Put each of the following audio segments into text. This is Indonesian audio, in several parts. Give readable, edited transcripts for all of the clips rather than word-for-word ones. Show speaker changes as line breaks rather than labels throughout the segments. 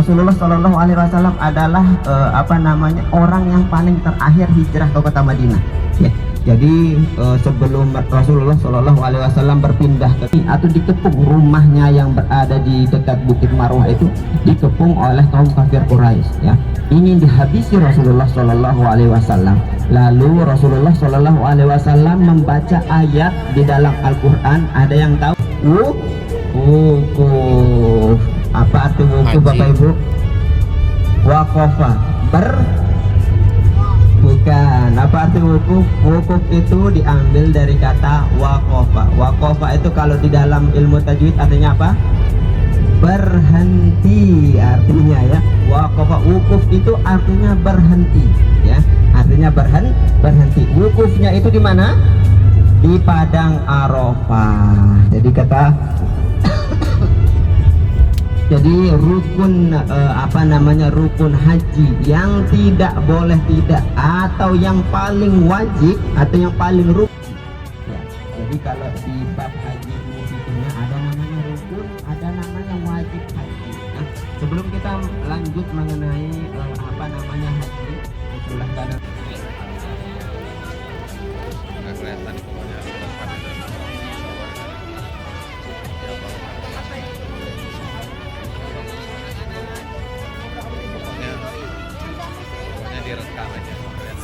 Rasulullah Shallallahu Alaihi Wasallam adalah orang yang paling terakhir hijrah ke kota Madinah. Ya. Jadi sebelum Rasulullah Shallallahu Alaihi Wasallam berpindah atau dikepung rumahnya yang berada di dekat Bukit Marwah itu dikepung oleh kaum kafir Quraisy. Ya, ingin dihabisi Rasulullah Shallallahu Alaihi Wasallam. Lalu Rasulullah Shallallahu Alaihi Wasallam membaca ayat di dalam Al-Quran. Ada yang tahu? Wukuf. Apa arti wukuf, Bapak Ibu? Waqafa. Bukan. Apa arti wukuf? Wukuf itu diambil dari kata waqafa. Waqafa itu kalau di dalam ilmu tajwid artinya apa? Berhenti artinya, ya. Waqafa, wukuf itu artinya berhenti, ya. Artinya berhenti. Wukufnya itu di mana? Di padang Arafah. Jadi rukun rukun haji yang tidak boleh tidak, atau yang paling wajib atau yang paling rukun. Ya, jadi kalau di bab haji fikihnya ada namanya rukun, ada namanya wajib haji. Nah, sebelum kita lanjut mengenai haji, itulah karena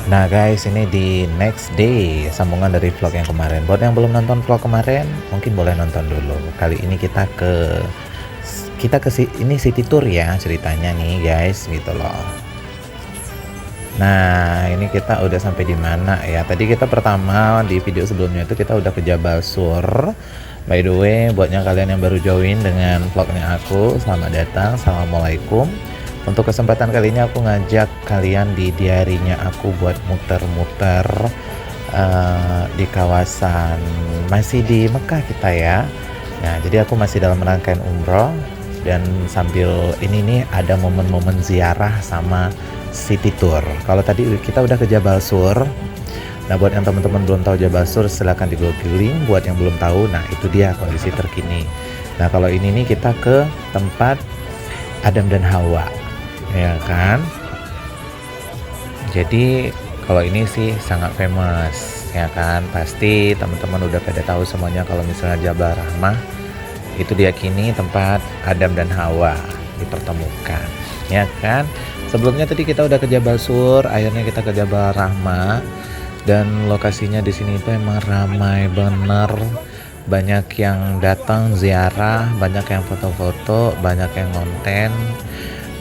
Nah guys, ini di next day, sambungan dari vlog yang kemarin. Buat yang belum nonton vlog kemarin, mungkin boleh nonton dulu. Kali ini kita ke ini city tour ya ceritanya nih guys, gitu loh. Nah, ini kita udah sampai di mana ya? Tadi kita pertama di video sebelumnya itu kita udah ke Jabal Sur. By the way, buatnya kalian yang baru join dengan vlognya aku, selamat datang, assalamualaikum. Untuk kesempatan kali ini aku ngajak kalian di diarinya aku buat muter-muter di kawasan, masih di Mekah kita ya. Nah, jadi aku masih dalam rangkaian umroh, dan sambil ini nih ada momen-momen ziarah sama city tour. Kalau tadi kita udah ke Jabal Sur. Nah, buat yang teman-teman belum tahu Jabal Sur, silahkan di googling. Buat yang belum tahu, nah itu dia kondisi terkini. Nah, kalau ini nih kita ke tempat Adam dan Hawa, ya kan. Jadi kalau ini sih sangat famous, ya kan. Pasti teman-teman udah pada tahu semuanya kalau misalnya Jabal Rahmah itu diyakini tempat Adam dan Hawa dipertemukan, ya kan. Sebelumnya tadi kita udah ke Jabal Sur, akhirnya kita ke Jabal Rahmah, dan lokasinya di sini itu emang ramai bener. Banyak yang datang ziarah, banyak yang foto-foto, banyak yang konten,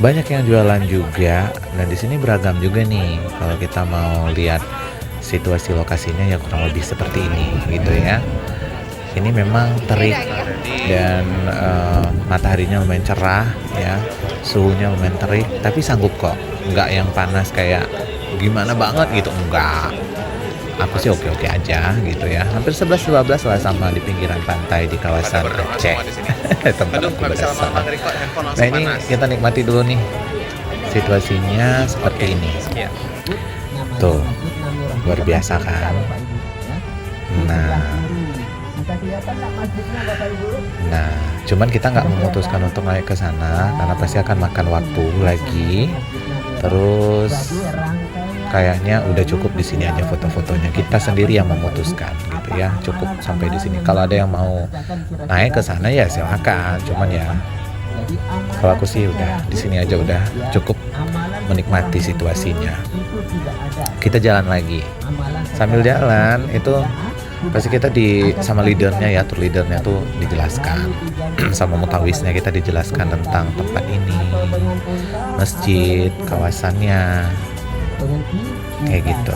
banyak yang jualan juga. Dan di sini beragam juga nih. Kalau kita mau lihat situasi lokasinya ya kurang lebih seperti ini gitu ya. Ini memang terik dan mataharinya lumayan cerah ya, suhunya lumayan terik, tapi sanggup kok, nggak yang panas kayak gimana banget gitu, enggak. Aku sih oke-oke aja gitu ya, hampir 11-12 lah sama di pinggiran pantai di kawasan Aceh tempat aku berasal. Nah, ini kita nikmati dulu nih situasinya seperti ini. Tuh, luar biasa kan. Nah, cuman kita nggak memutuskan untuk naik ke sana karena pasti akan makan waktu lagi. Terus kayaknya udah cukup di sini aja foto-fotonya. Kita sendiri yang memutuskan gitu ya. Cukup sampai di sini. Kalau ada yang mau naik ke sana ya silakan. Cuman ya kalau aku sih udah di sini aja udah cukup menikmati situasinya. Kita jalan lagi. Sambil jalan itu pasti kita sama leadernya ya, tour leadernya tuh dijelaskan sama mutawisnya, kita dijelaskan tentang tempat ini, masjid, kawasannya, kayak gitu.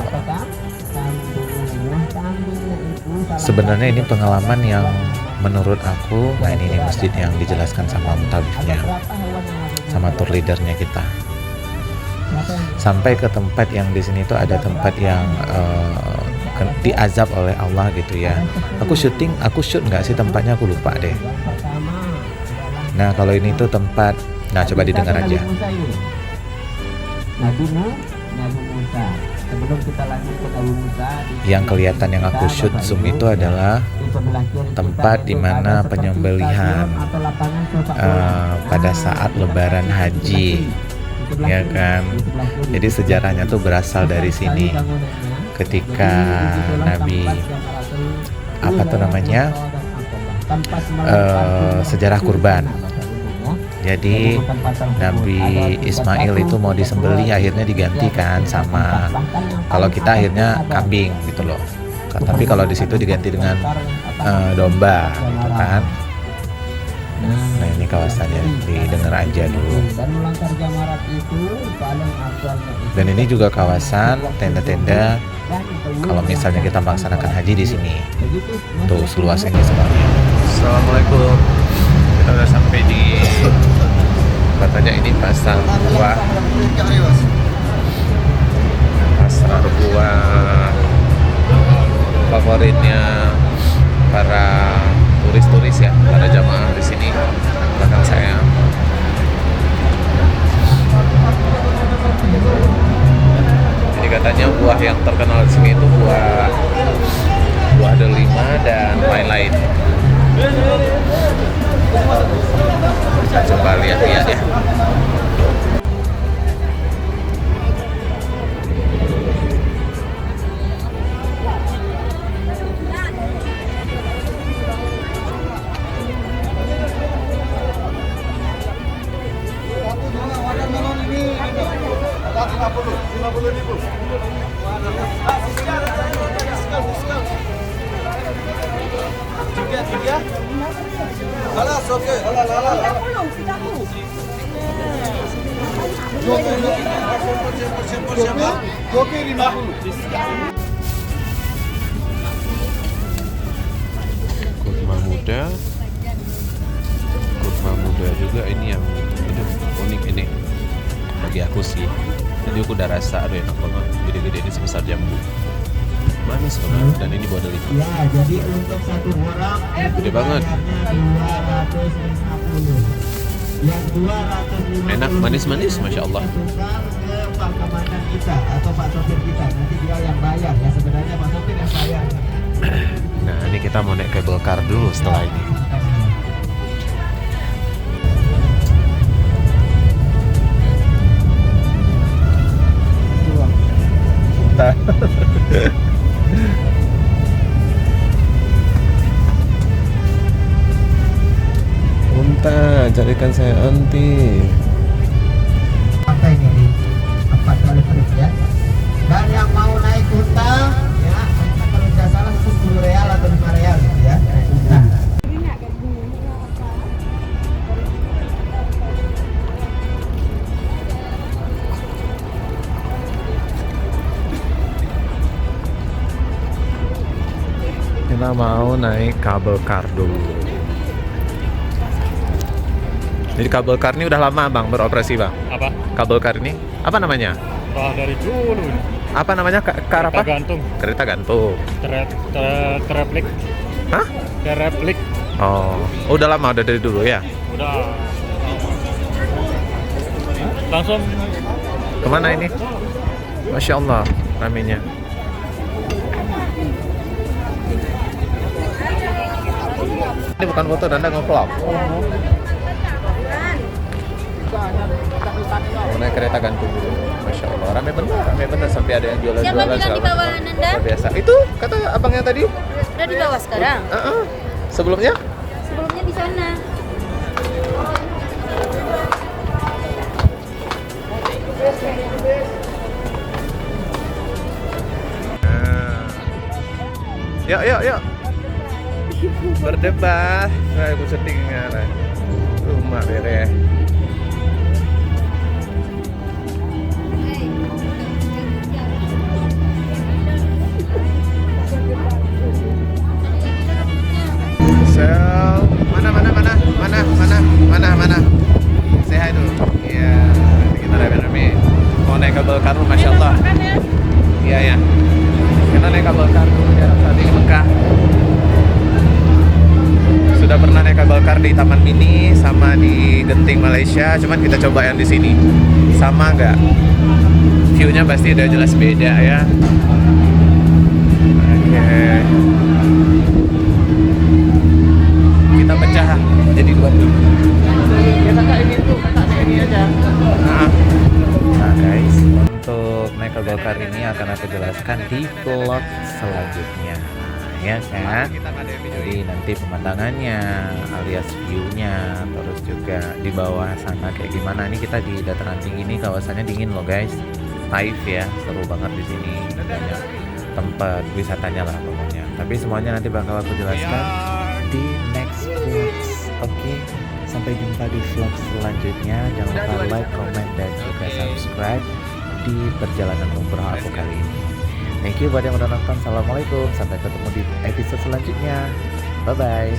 Sebenarnya ini pengalaman yang menurut aku, nah ini nih masjid yang dijelaskan sama mutawisnya, sama tour leadernya kita. Sampai ke tempat yang di sini tuh ada tempat yang diazab oleh Allah gitu ya. Aku shoot nggak sih tempatnya, aku lupa deh. Nah, kalau ini tuh tempat, nah coba didengar aja. Nabi Musa. Sebelum kita lanjut ke Nabi Musa, yang kelihatan yang aku shoot zoom itu adalah tempat di mana penyembelihan pada saat Lebaran Haji, ya kan. Jadi sejarahnya tuh berasal dari sini. Ketika Nabi sejarah kurban. Jadi Nabi Ismail itu mau disembelih, akhirnya digantikan sama, kalau kita akhirnya kambing gitu loh. Tapi kalau di situ diganti dengan domba, gitu kan. Nah ini kawasannya, didengar aja dulu. Dan ini juga kawasan tenda-tenda kalau misalnya kita melaksanakan haji di sini. Tuh seluas ini semuanya. Assalamualaikum. Kita udah sampai di, katanya ini pasar buah. Pasar buah favoritnya para turis-turis ya, para jamaah di sini. Belakang saya. Jadi katanya buah yang terkenal di sini itu buah delima dan lain-lain. Kita coba lihat-lihat ya. Kurma muda juga ini yang unik ini bagi aku sih. Tadi aku udah rasa, aduh enak banget, gede-gede ini sebesar jambu, manis banget, dan ini buah delima.
Ya, jadi untuk satu orang
gede banget.
250. Yang 250
enak, manis-manis, masya Allah.
Ke Pak Komandan kita atau Pak sopir kita, nanti dia yang bayar ya, sebenarnya Pak sopir yang bayar.
Nah ini kita mau naik cable car dulu setelah ini. Unta, carikan saya anti.
Apa ini di tempat toilet ya? Dan yang mau naik unta ya, kalau tidak salah itu 10 real atau 5 real gitu ya, naik unta.
Kita mau naik kabel car dulu. Jadi kabel car ini udah lama bang beroperasi bang?
Apa?
Kabel car ini apa namanya?
Wah, dari dulu ini.
Apa namanya? Car apa?
Kereta gantung.
Kereta gantung.
Tereplik.
Hah?
Tereplik.
Oh, udah lama, udah dari dulu ya?
Udah. Langsung
Kemana ini? Masya Allah, ramenya. Ini bukan foto, Anda nge-vlog. Mau naik kereta gantung dulu. Masya Allah, rame bener sampai ada yang jualan-jualan.
Siapa bilang di bawah Nanda?
Biasa. Itu kata abangnya tadi.
Udah di bawah sekarang?
Sebelumnya?
Sebelumnya di sana.
Yuk. Berdebat. Nah, aku setting rumah beres. Mana? Say hi dulu. Iya, kita rame-rame. Mau naik kabel kar, Masya Allah. Iya. Kita naik kabel kar saat ini Mekah. Sudah pernah naik kabel kar di Taman Mini sama di Genting Malaysia, cuman kita coba yang di sini. Sama nggak? View-nya pasti udah jelas beda ya. Oke. jadi dua dulu.
Ya kakak ini tuh, kakak ini aja.
Nah guys, untuk Michael Golkar ini akan aku jelaskan di vlog selanjutnya, ya kan? Jadi nanti pemandangannya alias view-nya, terus juga di bawah sana kayak gimana. Ini kita di dataran tinggi nih, kawasannya dingin loh guys. Taif ya, seru banget di sini, banyak tempat wisatanya lah pokoknya. Tapi semuanya nanti bakal aku jelaskan di next vlogs. Oke, sampai jumpa di vlog selanjutnya. Jangan lupa like, comment, dan juga subscribe di perjalanan umroh aku kali ini. Thank you buat yang udah nonton. Assalamualaikum, sampai ketemu di episode selanjutnya. Bye bye.